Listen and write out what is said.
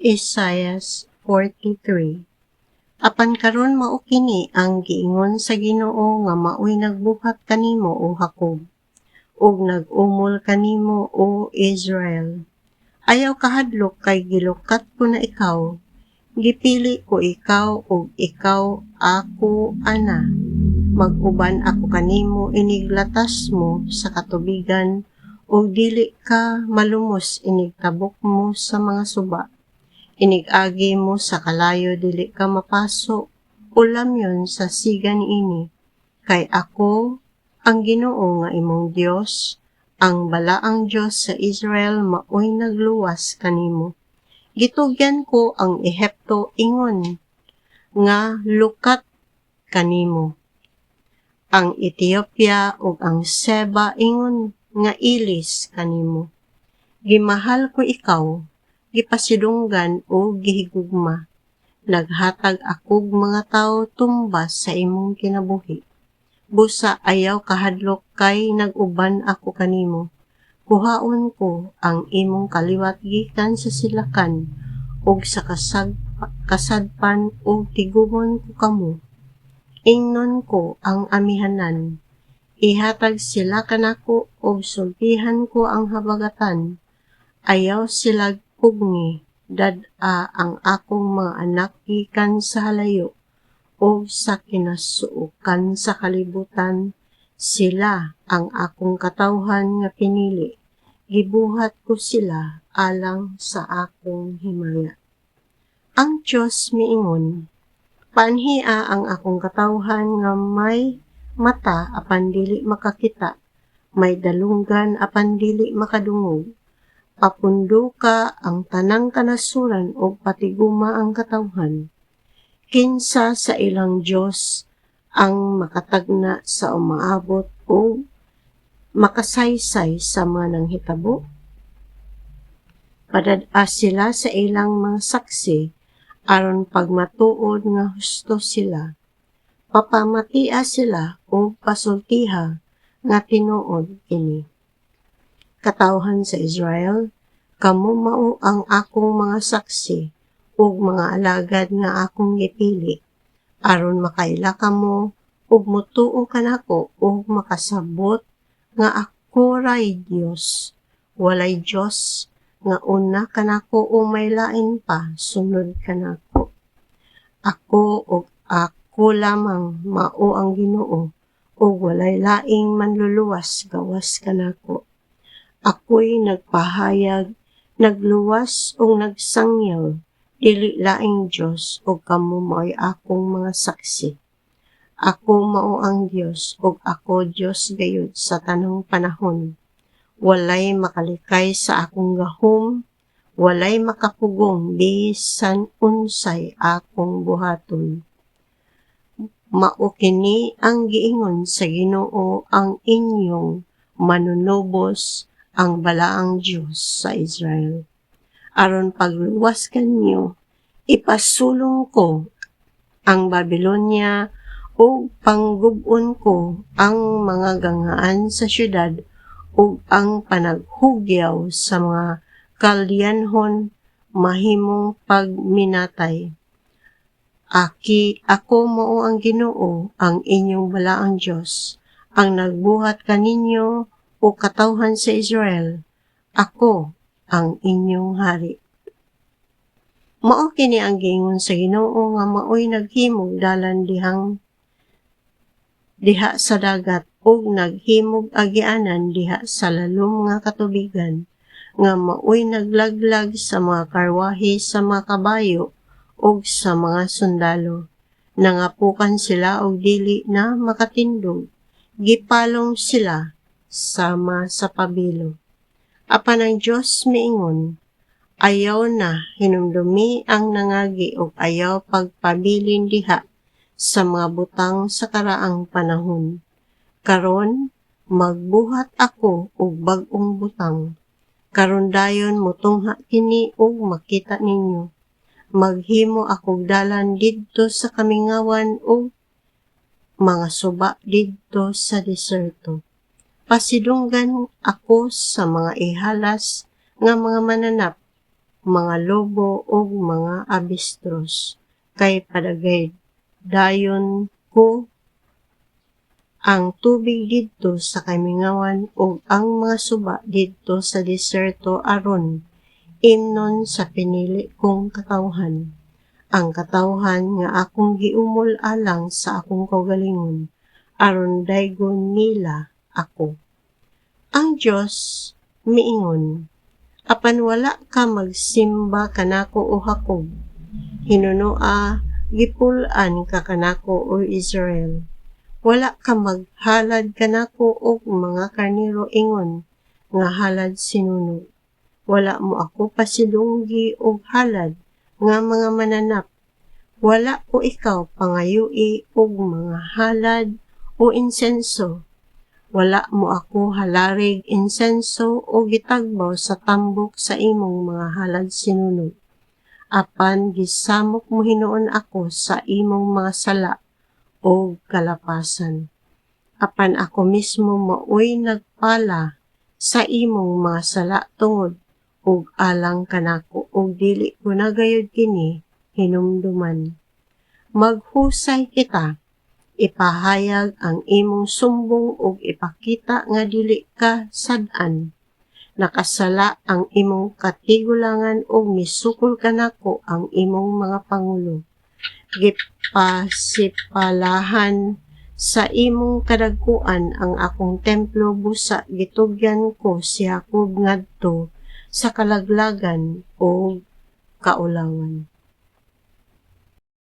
Isaiah 43. Apan karon mao kini ang giingon sa Ginoo nga maoy nagbuhat kanimo o Jacob, ug nag-umol kanimo o Israel. Ayaw kahadlok kay gilukat ko na ikaw, gipili ko ikaw ug ikaw ako ana. Mag-uban ako kanimo iniglatas mo sa katubigan ug dili ka malumos inigtabok mo sa mga suba. Inigagi mo sa kalayo dili ka mapaso, ulam yon sa siga niini. Kay ako, ang Ginoo nga imong Dios, ang balaang Dios sa Israel maoy nagluwas kanimo. Gitugyan ko ang Ehipto ingon, nga lukat kanimo. Ang Ethiopia ug ang Seba ingon, nga ilis kanimo. Gimahal ko ikaw, gipasidunggan o gihigugma. Naghatag akog mga tawo tumbas sa imong kinabuhi. Busa ayaw kahadlok kay nag-uban ako kanimo. Kuhaon ko ang imong kaliwat gikan sa silakan ug sa kasadpan ug tigumon ko kamo. Ingnon ko ang amihanan. Ihatag sila kanako ug sultihan ko ang habagatan. Ayaw sila pugni, dad-a ang akong mga anak gikan sa halayo, o sa kinasuukan sa kalibutan, sila ang akong katawhan nga pinili. Gibuhat ko sila alang sa akong himaya. Ang Diyos miingon, paanhia ang akong katawhan nga may mata apan dili makakita, may dalunggan apan dili makadungog. Papundo ka ang tanang kanasuran o patiguma ang katawhan. Kinsa sa ilang Diyos ang makatagna sa umaabot o makasaysay sa mga nanghitabo? Padad-a sila sa ilang mga saksi aron pagmatuod nga husto sila. Papamatia sila o pasultiha nga tinuod ini. Katawhan sa Israel, kamo mao ang akong mga saksi ug mga alagad nga akong gipili aron makaila kamo ug motuo kanako ug makasabot nga ako ray Dios. Walay Dios nga una kanako o may lain pa sunod kanako. Ako ug ako lamang mao ang Ginoo ug walay laing manluluwas gawas kanako. Ako'y nagpahayag, nagluwas o nagsangyaw, dili laing Diyos o kamo mo'y akong mga saksi. Ako mao ang Diyos o ako Diyos gayud sa tanang panahon. Walay makalikay sa akong gahom, walay makapugong bisan unsay akong buhaton. Mao kini ang giingon sa Ginoo ang inyong manunubos, ang balaang Diyos sa Israel. Aron pagluwas kanyo, ipasulong ko ang Babylonia o panggubon ko ang mga gangaan sa syudad o ang panaghugyaw sa mga Kaldianhon mahimong pagminatay. Ako mao ang Ginoo, ang inyong balaang Diyos, ang nagbuhat kaninyo o katawhan sa Israel. Ako ang inyong hari. Mao kini ang giingon sa Ginoo nga maoy naghimog dalan diha sa dagat ug naghimog agianan diha sa lalom nga katubigan, nga maoy naglaglag sa mga karwahe sa mga kabayo ug sa mga sundalo. Nangapukan sila og dili na makatindog, gipalong sila sama sa pabilo. Apan ang Diyos miingon, ayaw na hinumdumi ang nangagi ug ayaw pagpabilin diha sa mga butang sa karaang panahon. Karon magbuhat ako og bag-ong butang. Karon dayon motungha kini ug makita ninyo. Maghimo akog dalan didto sa kamingawan ug mga suba didto sa deserto. Pasidunggan ako sa mga ihalas nga mga mananap, mga lobo ug mga abistros, kay padagay dayon ko ang tubig didto sa kamingawan ug ang mga suba didto sa deserto aron imnon sa pinili kong katawhan, ang katawhan nga akong giumol alang sa akong kaugalingon, aron daygon nila ako. Ang Dios miingon, apan wala ka magsimba kanako o Jacob, hinunoa gipul-an ka kanako o Israel. Wala ka maghalad kanako og mga karnero ingon nga halad sinuno. Wala mo ako pasilunggi og halad nga mga mananap. Wala ko ikaw pangayui og mga halad o insenso. Wala mo ako halarig insenso o gitagbaw sa tambok sa imong mga halad sinuno. Apan gisamok mo hinuon ako sa imong mga sala o kalapasan. Apan ako mismo maoy nagpala sa imong mga sala tungod ug alang kanako ug dili ko na gayud kini hinumduman. Maghusay kita, ipahayag ang imong sumbong ug ipakita nga dili ka sad-an. Nakasala ang imong katigulangan ug misukol kanako ang imong mga pangulo. Gipasipalahan sa imong kadagkuan ang akong templo busa gitugyan ko si Jacob ngadto sa kalaglagan o kaulawan.